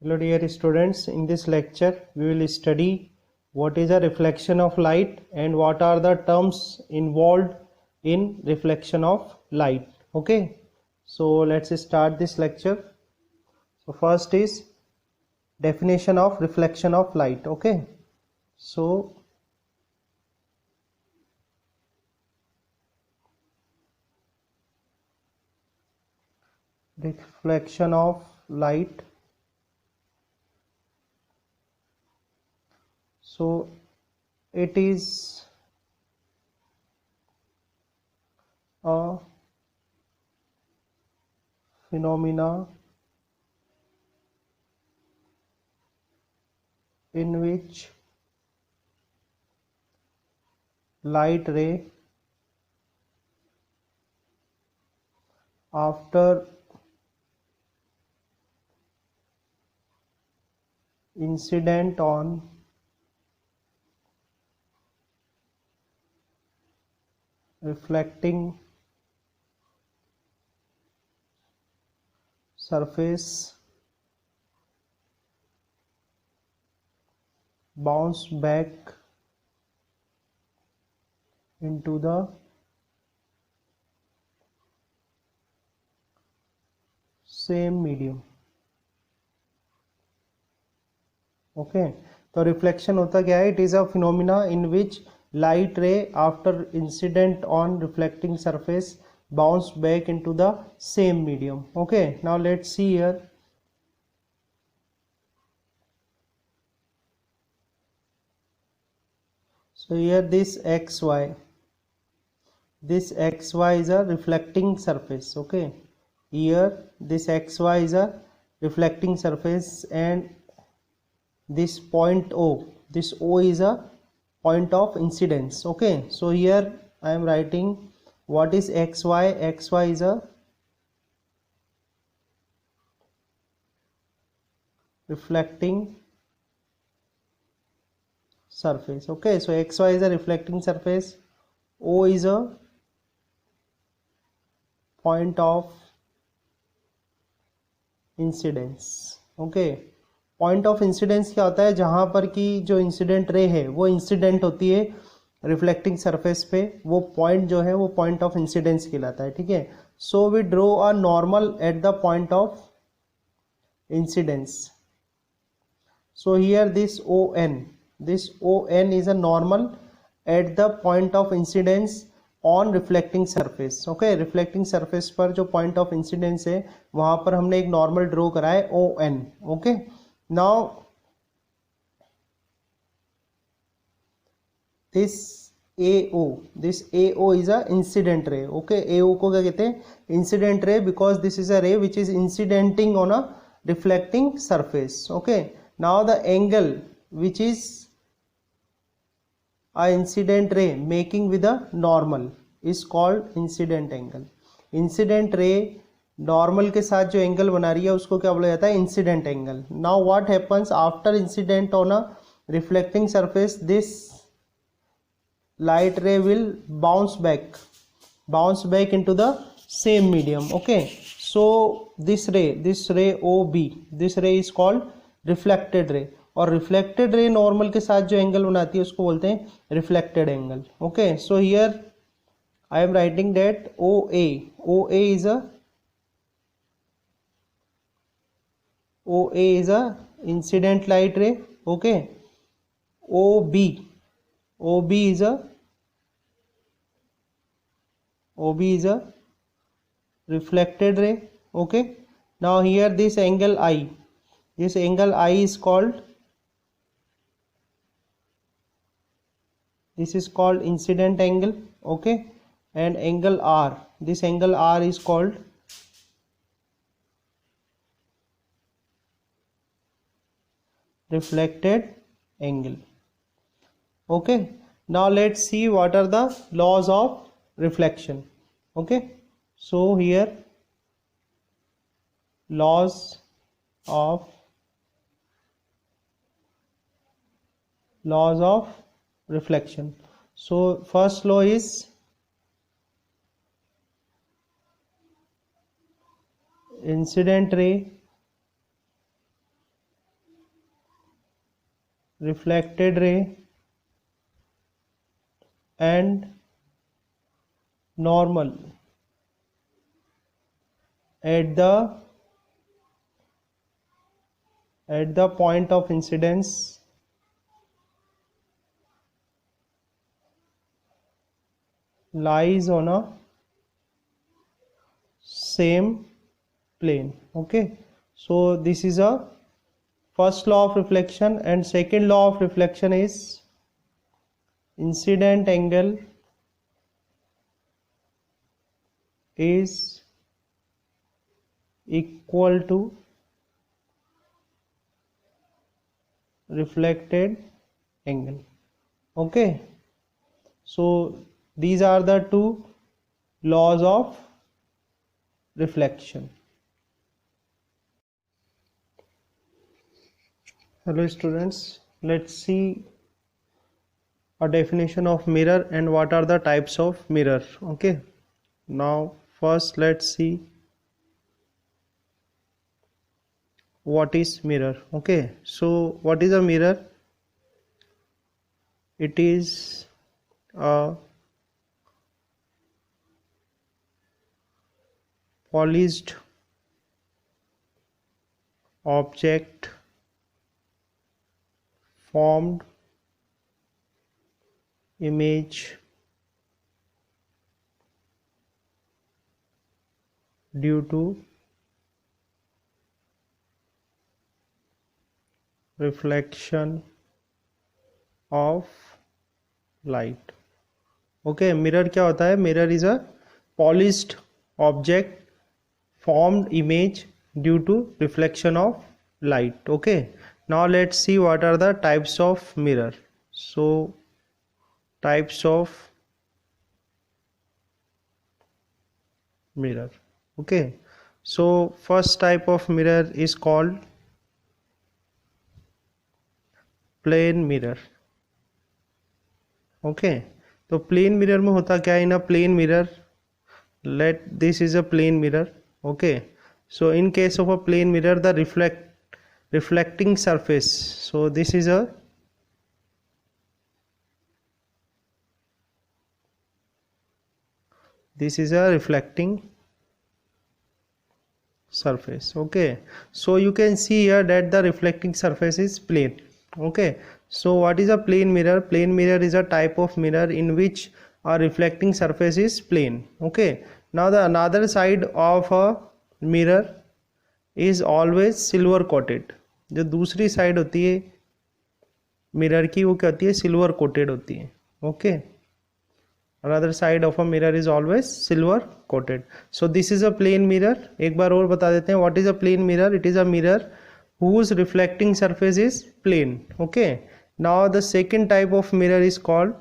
Hello dear students, in this lecture we will study what is a reflection of light and what are the terms involved in reflection of light. Okay, so let's start this lecture. So first is definition of reflection of light. Okay, so reflection of light, so it is a phenomena in which light ray after incident on reflecting surface bounce back into the same medium. Okay, तो reflection होता क्या है? It is a phenomena in which light रे after incident on reflecting surface bounce back into the same medium. Okay, now let's see here. So here this xy is a reflecting surface. Okay, here this xy is a reflecting surface and this point O, this O is a point of incidence. Okay, so here I am writing what is xy. Xy is a reflecting surface. Okay, so xy is a reflecting surface, O is a point of incidence. Okay, point of incidence क्या होता है? जहां पर कि जो incident ray है वो incident होती है रिफ्लेक्टिंग सरफेस पे, वो पॉइंट जो है वो पॉइंट ऑफ इंसिडेंस कहलाता है. ठीक है, so we draw a normal at the point of incidence. So here this O N is a normal at the point of incidence on reflecting surface. Okay, reflecting surface पर जो point of incidence है वहां पर हमने एक normal draw करा है O N. Okay, now this AO is a incident ray. Okay, AO को क्या कहते हैं? Incident ray, because this is a ray which is incidenting on a reflecting surface. Okay, now the angle which is a incident ray making with a normal is called incident angle. Incident ray normal के साथ जो angle बना रही है उसको क्या बोला जाता है? Incident angle. Now what happens after incident on a reflecting surface, this light रे will bounce back into the same medium. Okay, so this रे ओ बी, दिस रे इज कॉल्ड रिफ्लेक्टेड रे. और रिफ्लेक्टेड रे नॉर्मल के साथ जो angle बनाती है उसको बोलते हैं reflected angle. Okay, so here I am writing that O A is a OA is a incident light ray. Okay, OB is a reflected ray. Okay, now here this angle I is called, this is called incident angle. Okay, and angle R, this angle R is called reflected angle. Okay, now let's see what are the laws of reflection. Okay, so here laws of reflection. So first law is incident ray reflected ray and normal at the point of incidence lies on a same plane. Okay, so this is a first law of reflection, and second law of reflection is incident angle is equal to reflected angle. Okay, so these are the two laws of reflection. Hello students, let's see a definition of mirror and what are the types of mirror. Okay, now first let's see what is mirror. Okay, so what is a mirror? It is a polished object formed image due to reflection of light. Okay, mirror क्या होता है? Mirror is a polished object formed image due to reflection of light. Okay, now let's see what are the types of mirror. So types of mirror. Okay, so first type of mirror is called plane mirror. Okay, तो plane mirror में होता क्या है? इन a plane mirror, this is a plane mirror. Okay, so in case of a plane mirror, the reflecting surface, so this is a reflecting surface. Okay, so you can see here that the reflecting surface is plane. Okay, so what is a plane mirror? Plane mirror is a type of mirror in which a reflecting surface is plane. Okay, now the another side of a mirror is always silver coated. जो दूसरी side होती है mirror की वो क्या होती है? Silver coated होती है. Okay, another side of a mirror is always silver coated. So this is a plane mirror. एक बार और बता देते हैं what is a plane mirror. It is a mirror whose reflecting surface is plane. Okay, now the second type of mirror is called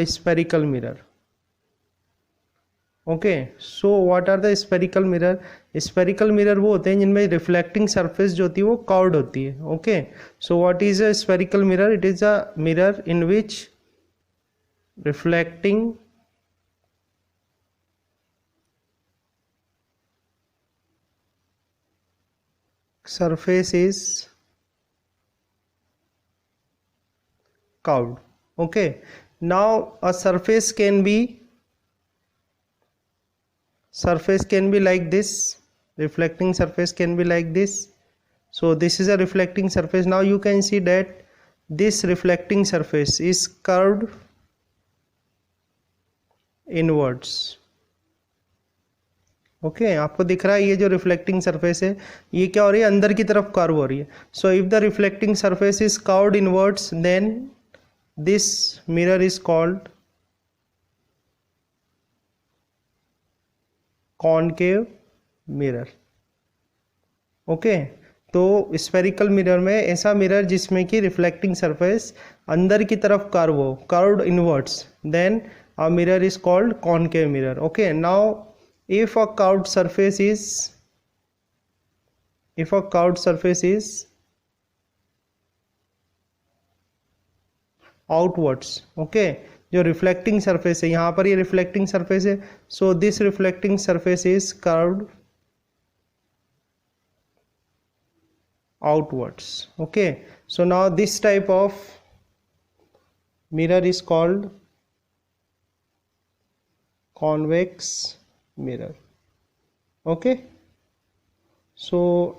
spherical mirror. Okay, so what are the spherical mirror? Spherical mirror वो होते हैं जिनमें reflecting surface जो होती है वो curved होती है. Okay, so what is a spherical mirror? It is a mirror in which reflecting surface is curved. Okay, now a surface can be like this. Reflecting surface can be like this. So this is a reflecting surface. Now you can see that this reflecting surface is curved inwards. Okay, आपको दिख रहा है ये जो reflecting surface है ये क्या हो रही है? अंदर की तरफ कर्व हो रही है. So if the reflecting surface is curved inwards then this mirror is called concave mirror. Okay, तो स्फेरिकल मिरर में ऐसा मिरर जिसमें कि रिफ्लेक्टिंग सरफेस अंदर की तरफ कर्व हो, curved inwards, then a mirror is called concave mirror. Okay, now if a curved surface is outwards. okay, जो रिफ्लेक्टिंग सरफेस है यहाँ पर ये रिफ्लेक्टिंग सरफेस है. So this reflecting surface is curved outwards. Okay, so now this type of mirror is called convex mirror. Okay, so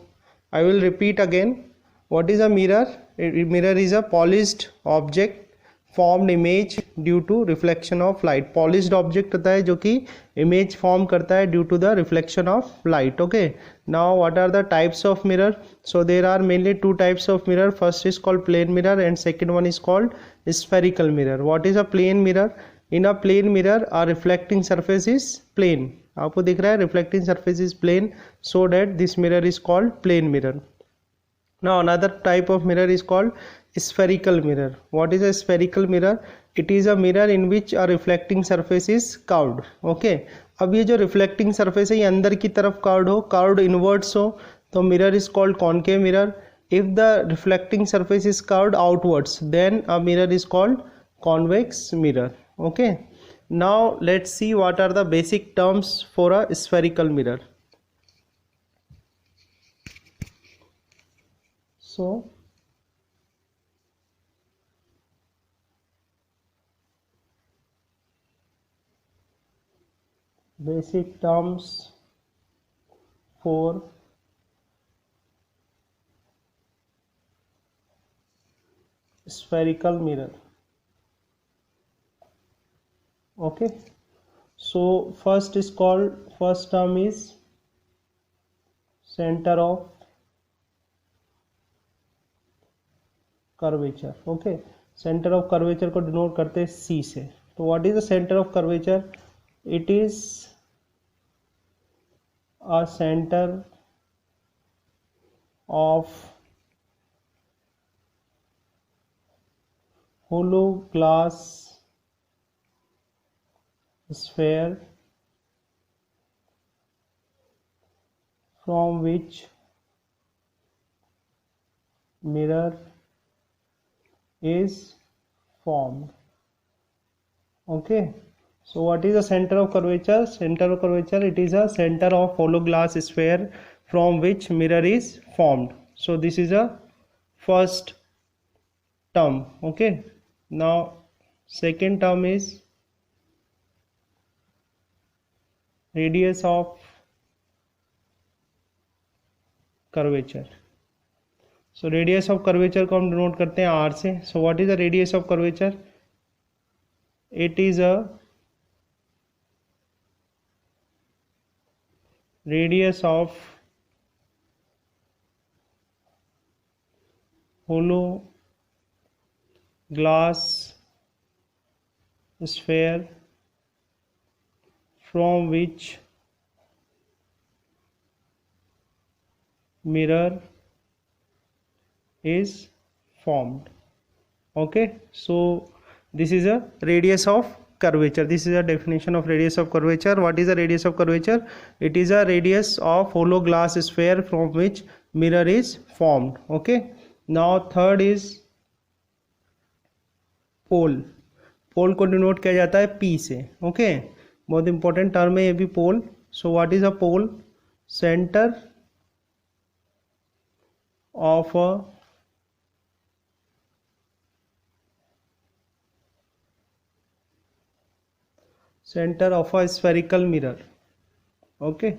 I will repeat again. What is a mirror? A mirror is a polished object formed image due to reflection of light. Polished object होता है जो कि image form करता है due to the reflection of light. Okay, now what are the types of mirror? So there are mainly two types of mirror. First is called plane mirror and second one is called spherical mirror. What is a plane mirror? In a plane mirror a reflecting surface is plane. आपको दिख रहा है reflecting surface is plane, so that this mirror is called plane mirror. Now another type of mirror is called spherical mirror. What is a spherical mirror? It is a mirror in which a reflecting surface is curved. Okay, अब ये जो reflecting surface है ये अंदर की तरफ curved हो, curved inwards हो, तो mirror is called concave mirror. If the reflecting surface is curved outwards, then a mirror is called convex mirror. Okay, now let's see what are the basic terms for a spherical mirror. So basic terms for spherical mirror. Okay, so first term is center of curvature. Okay, center of curvature को denote करते हैं C से. तो what is the center of curvature? It is a center of hollow glass sphere from which mirror is formed. Okay, so what is the center of curvature? Center of curvature, it is a center of hollow glass sphere from which mirror is formed. So this is a first term. Okay, now second term is radius of curvature. So radius of curvature को हम denote करते हैं R से. So what is the radius of curvature? It is a radius of hollow glass sphere from which mirror is formed. Okay, so this is a radius of curvature. This is a definition of radius of curvature. What is the radius of curvature? It is a radius of hollow glass sphere from which mirror is formed. Okay, now third is पोल. पोल को denote किया जाता है P से. Okay, बहुत important term है ये भी, pole. So what is a pole? Centre of a spherical mirror. Okay,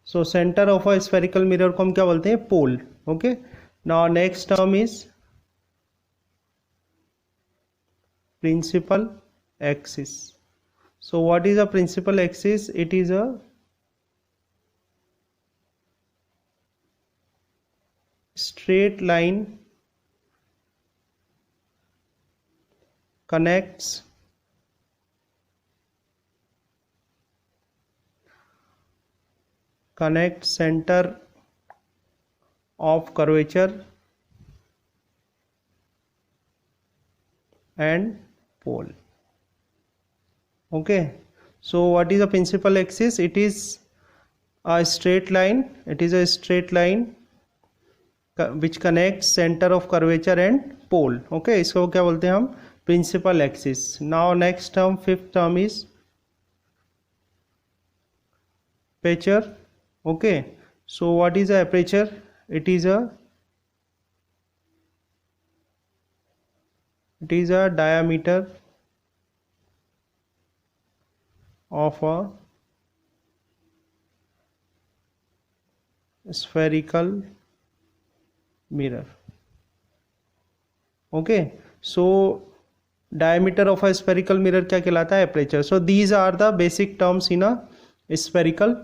so centre of a spherical mirror को हम क्या बोलते हैं? Pole. Okay, now next term is principal axis. So what is a principal axis? It is a straight line connects center of curvature and pole. Okay, so what is a principal axis? It is a straight line. It is a straight line which connects center of curvature and pole. Okay, इसको क्या बोलते हैं हम? Principal axis. Now next term, fifth term is aperture. Okay, so what is a aperture? It is a It is a diameter of a spherical mirror. Okay, so diameter of a spherical mirror क्या कहलाता है? Aperture. So these are the basic terms in a spherical